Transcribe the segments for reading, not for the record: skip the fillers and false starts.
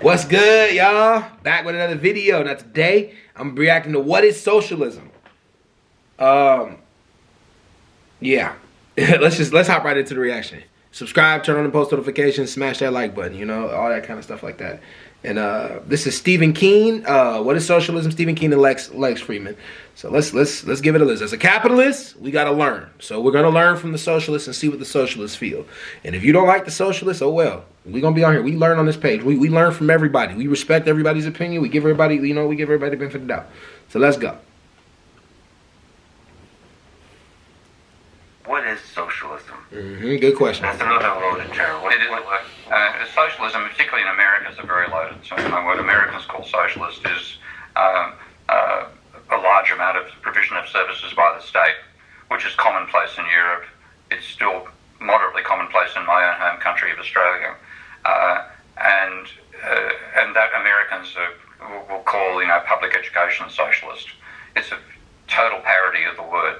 What's good, y'all? Back with another video. Now today, I'm reacting to what is socialism. Yeah. let's hop right into the reaction. Subscribe, turn on the post notifications, smash that like button, you know, all that kind of stuff like that. And this is Stephen Keen. What is socialism? Stephen Keen and Lex Fridman. So let's give it a listen. As a capitalist, we gotta learn. So we're gonna learn from the socialists and see what the socialists feel. And if you don't like the socialists, oh well. We're gonna be on here. We learn on this page. We learn from everybody. We respect everybody's opinion. We give everybody, you know, we give everybody the benefit of the doubt. So let's go. What is socialism? Good question. That's another loaded term. Socialism, particularly in America, is a very loaded term. What Americans call socialist is a large amount of provision of services by the state, which is commonplace in Europe. It's still moderately commonplace in my own home country of Australia, and that Americans will call, you know, public education socialist. It's a total parody of the word.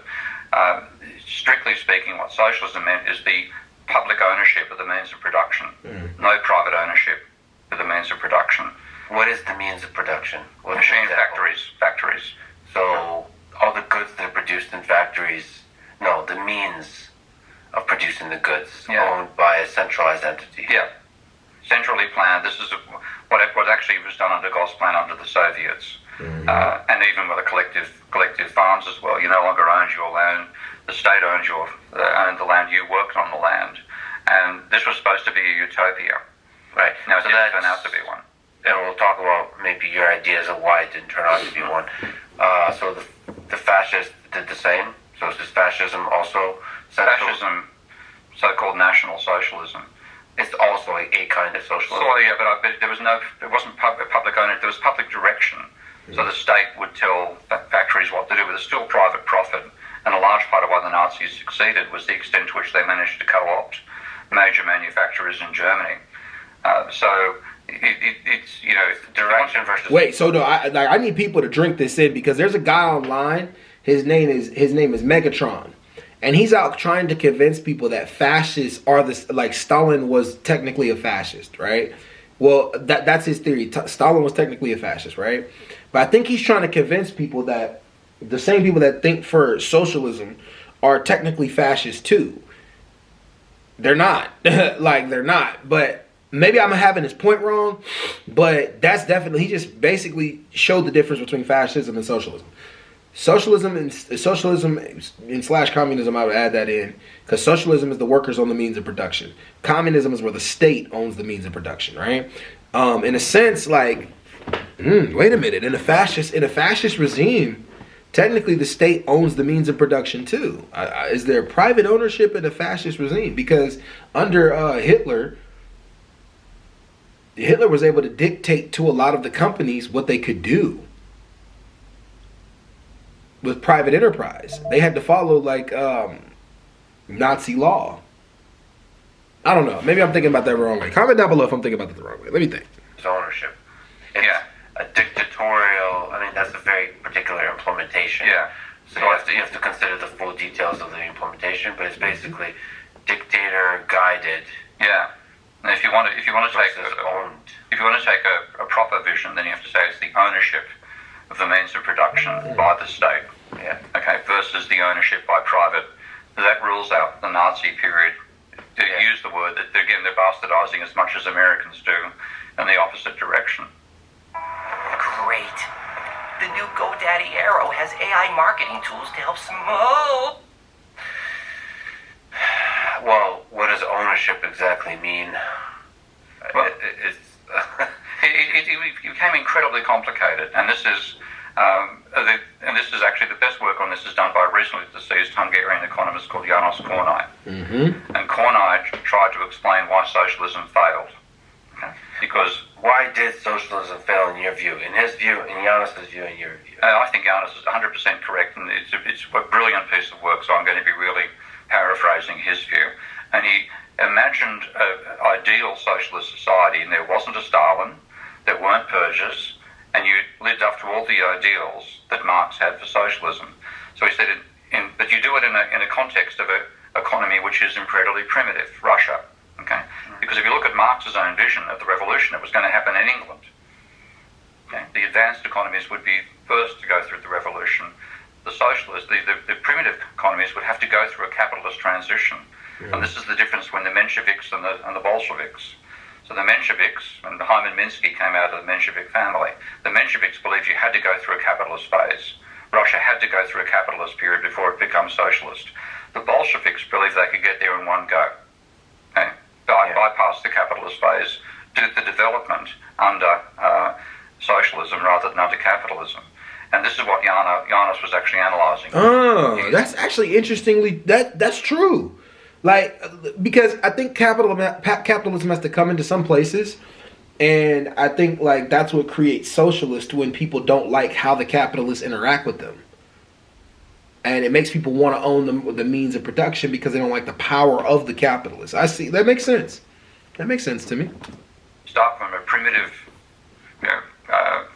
Strictly speaking, what socialism meant is the public ownership of the means of production. No private ownership of the means of production. What is the means of production? Machine factories. So all the goods that are produced in factories, no, the means of producing the goods owned by a centralized entity. Yeah, centrally planned. This is what actually was done under God's plan under the Soviets, and even with the collective farms as well. You no longer owned your land. The state owned the land. You worked on the land, and this was supposed to be a utopia. Right. Now So it didn't that's- turn out to be one. And we'll talk about maybe your ideas of why it didn't turn out to be one. So the fascists did the same. So is fascism also Fascism, so-called National Socialism. It's also a kind of socialism. So yeah, but there was it wasn't public ownership. There was public direction. So the state would tell factories what to do, but there's still private profit. And a large part of why the Nazis succeeded was the extent to which they managed to co-opt major manufacturers in Germany. So it's, you know, Direction versus... Wait, so no, I need people to drink this in because there's a guy online. His name is Megatron, and he's out trying to convince people that fascists are this, like Stalin was technically a fascist, right? Well, that's his theory. Stalin was technically a fascist, right? But I think he's trying to convince people that the same people that think for socialism are technically fascist too. They're not. Like, they're not. But maybe I'm having his point wrong, but that's definitely, he just basically showed the difference between fascism and socialism. Socialism and slash communism, I would add that in, because socialism is the workers own the means of production. Communism is where the state owns the means of production, right? In a sense, like, wait a minute, in a fascist regime, technically the state owns the means of production too. Is there private ownership in a fascist regime? Because under Hitler was able to dictate to a lot of the companies what they could do with private enterprise. They had to follow like Nazi law. I don't know. Maybe I'm thinking about that the wrong way. Comment down below if I'm thinking about that the wrong way. Let me think. ownership. It's a dictatorial, I mean, that's a very particular implementation. Yeah. So you have to consider the full details of the implementation, but it's basically dictator guided. Yeah. And if you want to take owned. if you want to take a proper vision, then you have to say it's the ownership of the means of production by the state. Yeah. Okay. Versus the ownership by private. That rules out the Nazi period. To use the word that again they're bastardizing as much as Americans do in the opposite direction. Great. The new GoDaddy Arrow has AI marketing tools to help small. Well, what does ownership exactly mean? Well, it became incredibly complicated, and this is actually the best work on this is done by a recently deceased Hungarian economist called János Kornai. And Kornai tried to explain why socialism failed. Okay? Because why did socialism fail in your view? In his view, in János' view, in your view? I think János is 100% correct, and it's a brilliant piece of work, so I'm going to be really paraphrasing his view. And he imagined an ideal socialist society, and there wasn't a Stalin, there weren't purges, and you lived up to all the ideals that Marx had for socialism. So he said, but you do it in a context of an economy which is incredibly primitive, Russia, okay? Because if you look at Marx's own vision of the revolution, it was going to happen in England. Okay? The advanced economies would be first to go through the revolution. The socialist, the primitive economies would have to go through a capitalist transition. Yeah. And this is the difference between the Mensheviks and the Bolsheviks. So the Mensheviks, and Hyman Minsky came out of the Menshevik family, the Mensheviks believed you had to go through a capitalist phase. Russia had to go through a capitalist period before it becomes socialist. The Bolsheviks believed they could get there in one go. Okay? Bypass the capitalist phase, do the development under socialism rather than under capitalism. And this is what Janos was actually analysing. Oh, that's actually interestingly, that's true. Like, because I think capitalism has to come into some places, and I think like that's what creates socialists when people don't like how the capitalists interact with them, and it makes people want to own the means of production because they don't like the power of the capitalists. I see, that makes sense. That makes sense to me. Start from a primitive,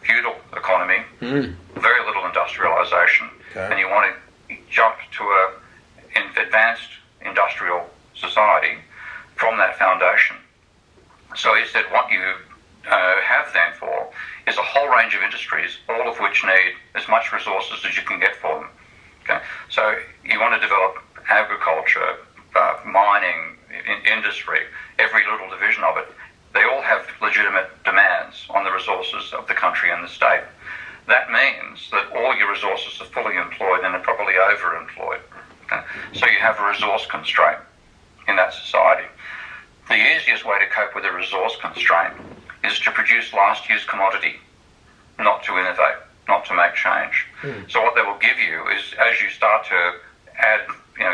feudal economy, very little industrialization, and you want to jump to an advanced industrial society from that foundation. So he said what you have then for is a whole range of industries, all of which need as much resources as you can get for them. Okay? So you want to develop agriculture, mining, industry, every little division of it. They all have legitimate demands on the resources of the country and the state. That means that all your resources are fully employed and are probably overemployed. Okay? So you have a resource constraint in that society. The easiest way to cope with a resource constraint is to produce last year's commodity, not to innovate, not to make change. So what they will give you is, as you start to add,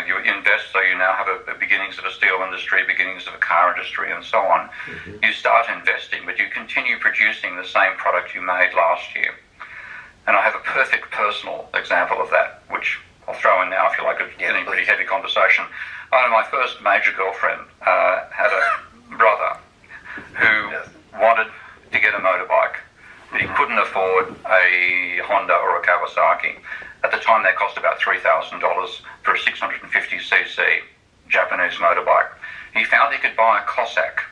you invest, so you now have a beginnings of a steel industry, beginnings of a car industry, and so on. You start investing, but you continue producing the same product you made last year. And I have a perfect personal example of that, which I'll throw in now if you like, it's getting pretty heavy conversation. My first major girlfriend had a brother who wanted to get a motorbike, but he couldn't afford a Honda or a Kawasaki. At the time, they cost about $3,000 for a 650cc Japanese motorbike. He found he could buy a Cossack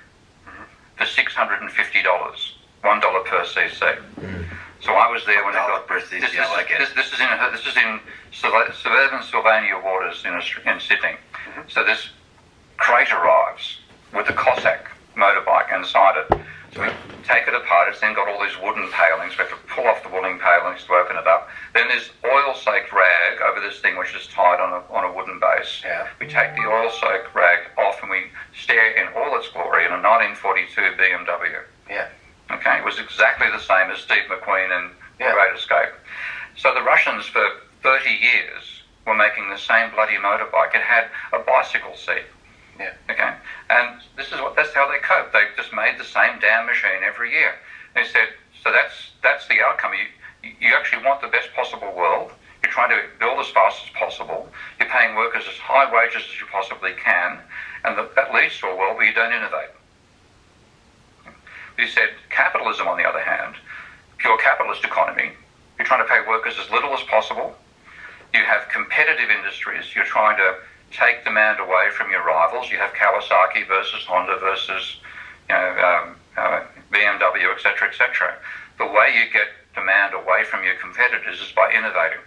for $650, $1 per cc. So I was there when it got. This is in suburban Sylvania waters in Sydney. So this crate arrives with a Cossack motorbike inside it. So we take it apart. It's then got all these wooden palings. We have to pull off the wooden palings to open it up. Then there's oil-soaked rag over this thing which is tied on a wooden base. Yeah. We take the oil-soaked rag off and we stare in all its glory in a 1942 BMW. Yeah. Okay, it was exactly the same as Steve McQueen in Great Escape. So the Russians for 30 years were making the same bloody motorbike. It had a bicycle seat. Yeah. Okay. And that's how they coped. They just made the same damn machine every year. They said, so that's the outcome. You actually want the best possible world. You're trying to build as fast as possible. You're paying workers as high wages as you possibly can, and that leads to a world where you don't innovate. He said capitalism, on the other hand, pure capitalist economy, you're trying to pay workers as little as possible. You have competitive industries. You're trying to take demand away from your rivals. You have Kawasaki versus Honda versus BMW, etc., etc. The way you get demand away from your competitors is by innovating.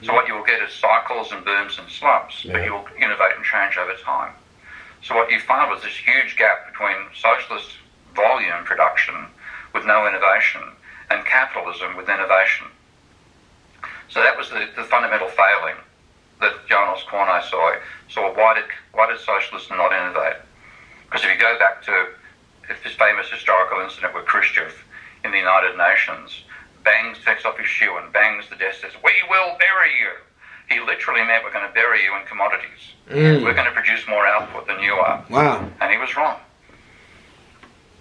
So what you will get is cycles and booms and slumps, but you will innovate and change over time. So what you find was this huge gap between socialist volume production with no innovation and capitalism with innovation. So that was the fundamental failing that Janos Kornai saw. So why did socialism not innovate? Because if you go back to this famous historical incident with Khrushchev in the United Nations, takes off his shoe and bangs the desk, says, "We will bury you." He literally meant, we're going to bury you in commodities. We're going to produce more output than you are. Wow. And he was wrong.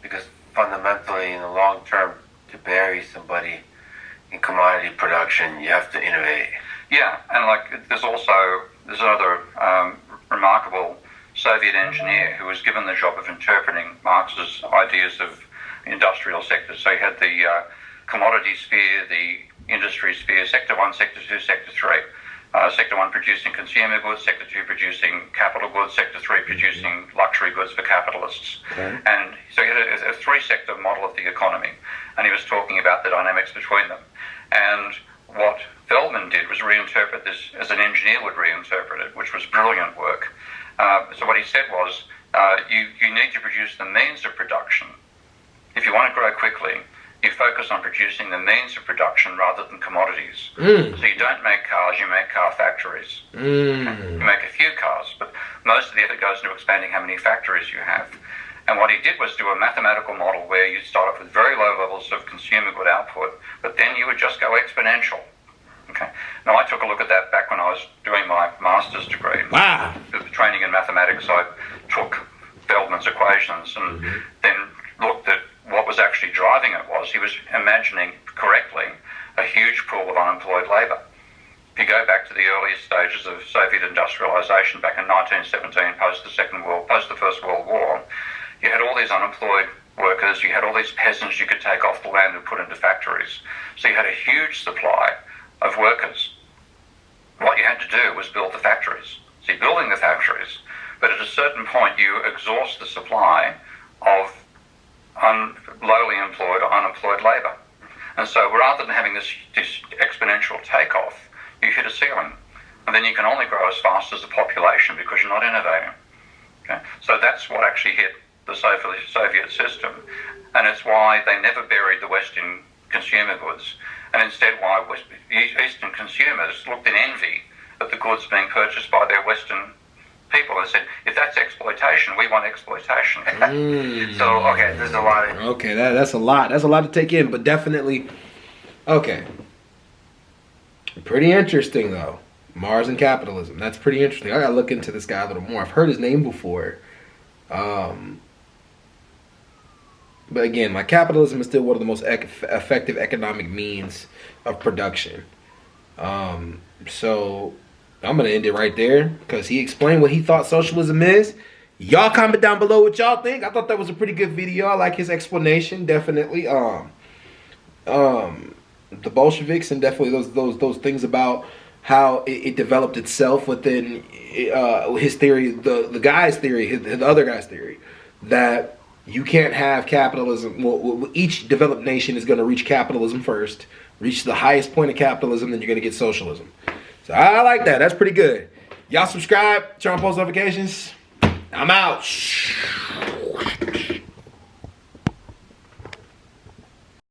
Because fundamentally, in the long term, to bury somebody in commodity production, you have to innovate. Yeah, and there's another remarkable Soviet engineer who was given the job of interpreting Marx's ideas of industrial sectors. So he had the commodity sphere, the industry sphere, sector 1, sector 2, sector 3. Sector 1 producing consumer goods, Sector 2 producing capital goods, Sector 3 producing luxury goods for capitalists. Okay. And so he had a three-sector model of the economy, and he was talking about the dynamics between them. And what Feldman did was reinterpret this as an engineer would reinterpret it, which was brilliant work. So what he said was, you need to produce the means of production. If you want to grow quickly, you focus on producing the means of production rather than commodities. So you don't make cars, you make car factories. You make a few cars, but most of the effort goes into expanding how many factories you have. And what he did was do a mathematical model where you start off with very low levels of consumer good output, but then you would just go exponential. Okay. Now, I took a look at that back when I was doing my master's degree. Wow. The training in mathematics, I took Feldman's equations and then looked at what was actually driving it was he was imagining correctly a huge pool of unemployed labour. If you go back to the earliest stages of Soviet industrialisation back in 1917, post the First World War, you had all these unemployed workers, you had all these peasants you could take off the land and put into factories. So you had a huge supply of workers. What you had to do was build the factories. So you're building the factories, but at a certain point you exhaust the supply of lowly employed or unemployed labour. And so rather than having this exponential takeoff, you hit a ceiling. And then you can only grow as fast as the population because you're not innovating. Okay? So that's what actually hit the Soviet system. And it's why they never buried the West in consumer goods. And instead why Eastern consumers looked in envy at the goods being purchased by their Western people and said, if that's exploitation, we want exploitation. So, okay, there's a lot of... Okay, that's a lot. That's a lot to take in, but definitely... Okay. Pretty interesting, though. Mars and capitalism. That's pretty interesting. I gotta look into this guy a little more. I've heard his name before. But again, like, capitalism is still one of the most effective economic means of production. So... I'm going to end it right there because he explained what he thought socialism is. Y'all comment down below what y'all think. I thought that was a pretty good video. I like his explanation, definitely. The Bolsheviks and definitely those things about how it developed itself within his theory, the guy's theory, the other guy's theory, that you can't have capitalism. Well, each developed nation is going to reach capitalism first, reach the highest point of capitalism, then you're going to get socialism. So I like that. That's pretty good. Y'all subscribe, turn on post notifications. I'm out.